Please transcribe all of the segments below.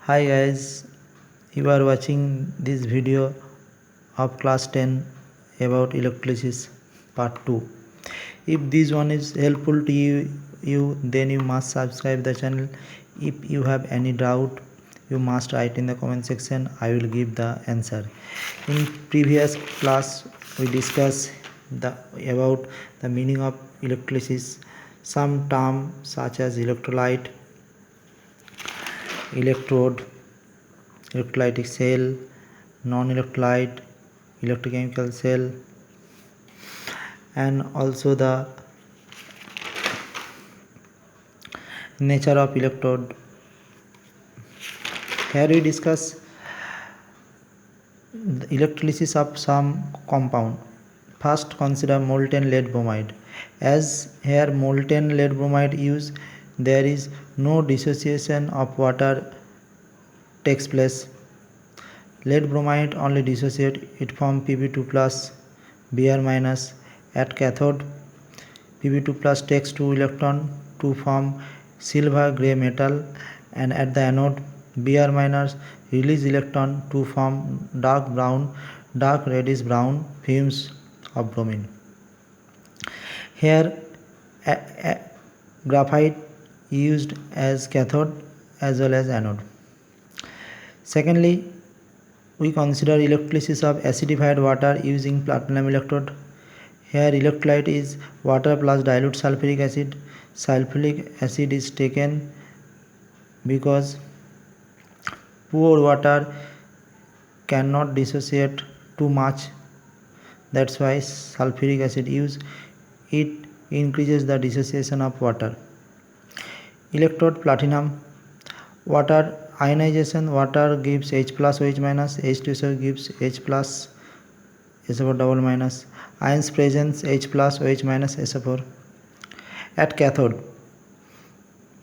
Hi guys, you are watching this video of class 10 about electrolysis part 2. If this one is helpful to you then you must subscribe the channel. If you have any doubt you must write in the comment section. I will give the answer. In previous class we discussed about the meaning of electrolysis, some terms such as electrolyte, electrode, electrolytic cell, non-electrolyte, electrochemical cell, and also the nature of electrode. Here we discuss the electrolysis of some compound. First consider molten lead bromide. As here molten lead bromide use, there is no dissociation of water takes place. Lead bromide only dissociate it from Pb2 plus Br minus. At cathode, Pb2 plus takes 2 electron to form silver grey metal, and at the anode Br minus release electron to form dark reddish brown fumes of bromine. Here graphite used as cathode as well as anode. Secondly, we consider electrolysis of acidified water using platinum electrode. Here electrolyte is water plus dilute sulfuric acid. Sulfuric acid is taken because pure water cannot dissociate too much. That's why sulfuric acid used. It increases the dissociation of water. Electrode platinum. Water ionization, water gives H plus OH minus, H2SO gives H plus SO4 double minus. Ions presence H plus OH minus SO4. At cathode,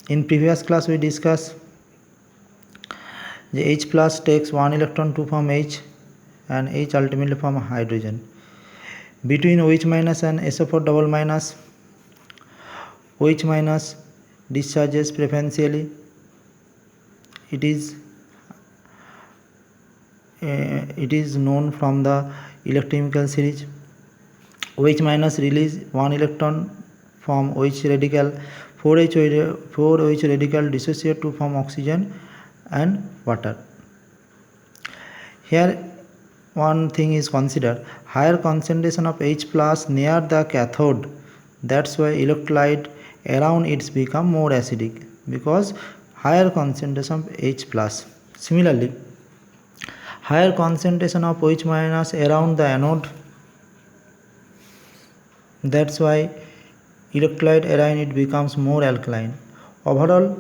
in previous class we discussed the H plus takes 1 electron to form H and H ultimately form hydrogen. Between OH minus and SO4 double minus, OH minus discharges preferentially. It is known from the electrochemical series. OH minus release 1 electron from OH radical. 4 OH radical dissociate to form oxygen and water. Here one thing is considered, higher concentration of H plus near the cathode. That's why electrolyte around it become more acidic, because higher concentration of H plus. Similarly, higher concentration of OH minus around the anode. That's why electrolyte around it becomes more alkaline. Overall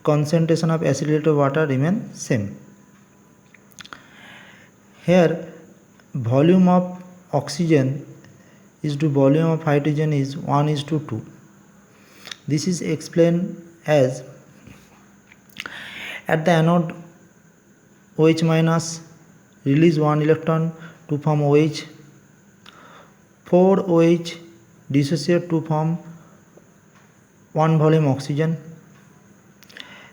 concentration of acidic water remains same. Here volume of oxygen is to volume of hydrogen is 1:2. This is explained as at the anode OH minus release 1 electron to form OH. 4 OH dissociate to form 1 volume oxygen.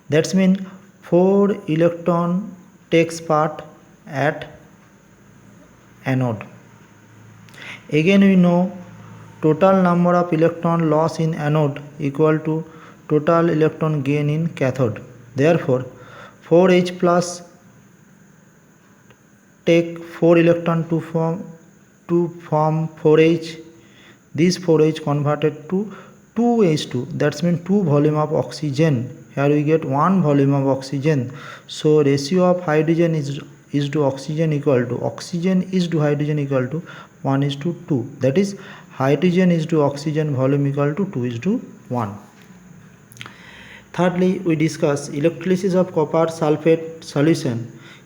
That's mean 4 electron takes part at anode. Again we know total number of electron loss in anode equal to total electron gain in cathode. Therefore 4H plus take 4 electron to form 4H. This 4H converted to 2H2. That's mean 2 volume of oxygen. Here we get 1 volume of oxygen. So ratio of hydrogen is to oxygen equal to hydrogen equal to 1:2. That is hydrogen is to oxygen volume equal to 2:1. Thirdly, we discuss electrolysis of copper sulfate solution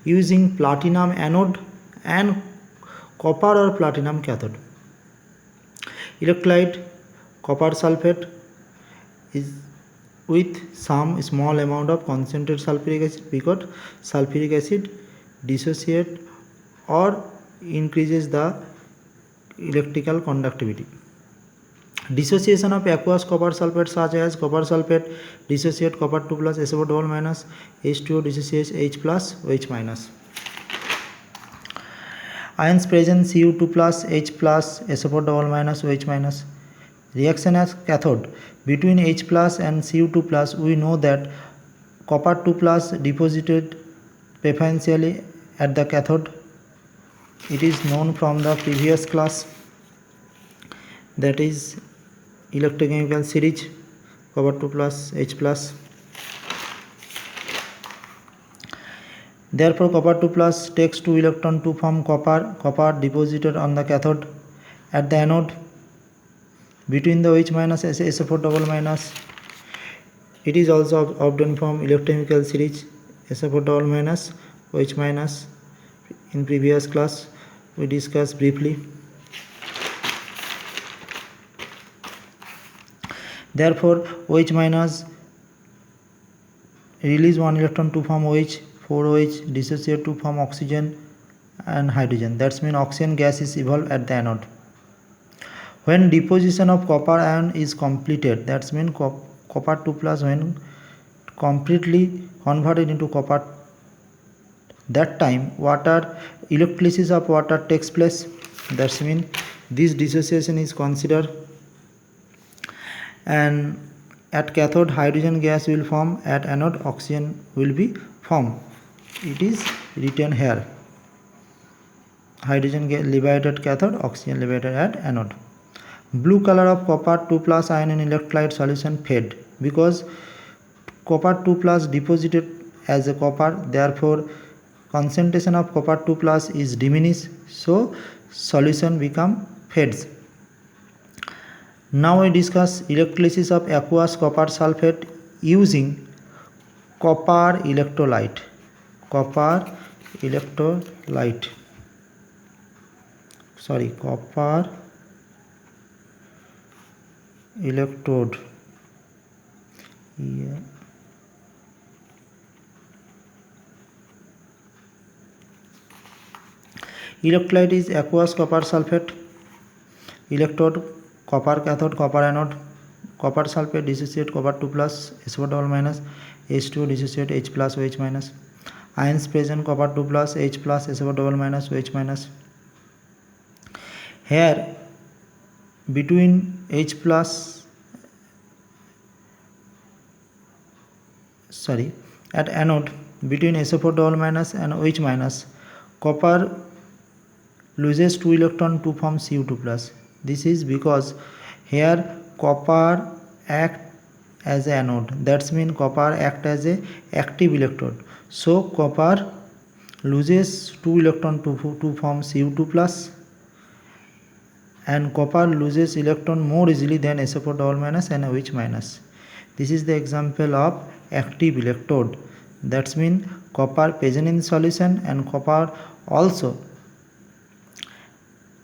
using platinum anode and copper or platinum cathode. Electrolyte copper sulfate is with some small amount of concentrated sulfuric acid, because sulfuric acid dissociate or increases the electrical conductivity. Dissociation of aqueous copper sulfate such as copper sulfate dissociate copper 2 plus SO4 double minus H2O dissociates H plus OH minus. Ions present Cu2 plus H plus SO4 double minus OH minus. Reaction as cathode between H plus and Cu2 plus, we know that copper 2 plus deposited preferentially at the cathode. It is known from the previous class, that is electrochemical series copper 2 plus H plus. Therefore copper 2 plus takes 2 electron to form copper deposited on the cathode. At the anode between the OH minus and SO4 double minus, it is also obtained from electrochemical series SO4 double minus OH minus. In previous class we discussed briefly. Therefore OH minus release 1 electron to form OH, 4 OH dissociate to form oxygen and hydrogen. That means oxygen gas is evolved at the anode. When deposition of copper ion is completed, that means copper 2 plus when completely converted into copper, that time electrolysis of water takes place. That means this dissociation is considered, and at cathode hydrogen gas will form, at anode oxygen will be formed. It is written here, hydrogen liberated at cathode, oxygen liberated at anode. Blue color of copper 2 plus ion in electrolyte solution fade because copper 2 plus deposited as a copper, therefore concentration of copper 2 plus is diminished, so solution become fades. Now we discuss electrolysis of aqueous copper sulfate using copper electrolyte. Copper electrolyte. Copper electrode. Here. Electrolyte is aqueous copper sulfate. Electrode copper cathode, copper anode. Copper sulfate dissociate copper 2 plus SO4 double minus H2O dissociate H plus OH minus. Ions present copper 2 plus H plus SO4 double minus OH minus. Here between H plus at anode between SO4 double minus and OH minus, copper loses 2 electron to form Cu2 plus. This is because here copper act as an anode, that means copper act as a active electrode, so copper loses 2 electron to form Cu2 plus, and copper loses electron more easily than SO4 double minus and OH minus. This is the example of active electrode. That means copper present in solution and copper also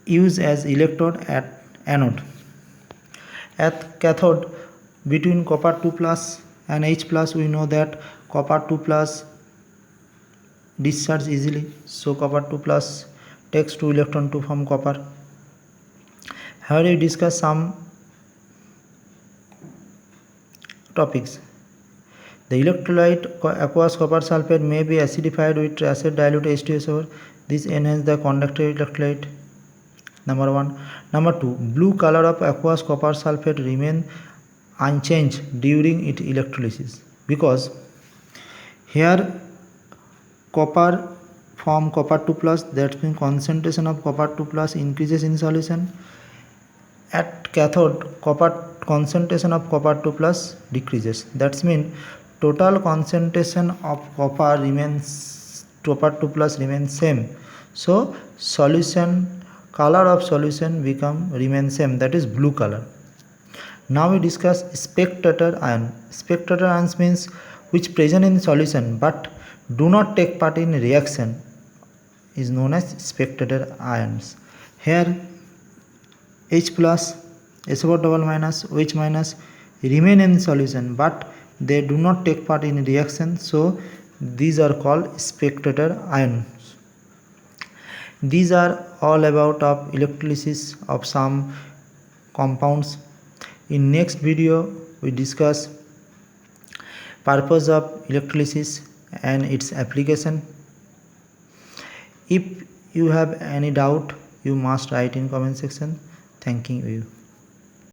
used as electrode at anode. At cathode between copper 2 plus and H plus, we know that copper 2 plus discharge easily, so copper 2 plus takes 2 electron to form copper. Here we discuss some topics. The electrolyte aqueous copper sulfate may be acidified with acid dilute H2SO4. This enhances the conductivity electrolyte. Number 1. Number 2. Blue color of aqueous copper sulfate remain unchanged during its electrolysis because here copper form copper 2 plus, that means concentration of copper 2 plus increases in solution. At cathode concentration of copper 2 plus decreases. That means total concentration of copper 2 plus remains same, so solution color of solution remains same, that is blue color. Now we discuss spectator ion. Spectator ions means which present in solution but do not take part in reaction is known as spectator ions. Here H plus, SO4 double minus, OH minus remain in solution but they do not take part in reaction, so these are called spectator ions. These are all about of electrolysis of some compounds. In next video, we discuss purpose of electrolysis and its application. If you have any doubt, you must write in comment section. Thanking you.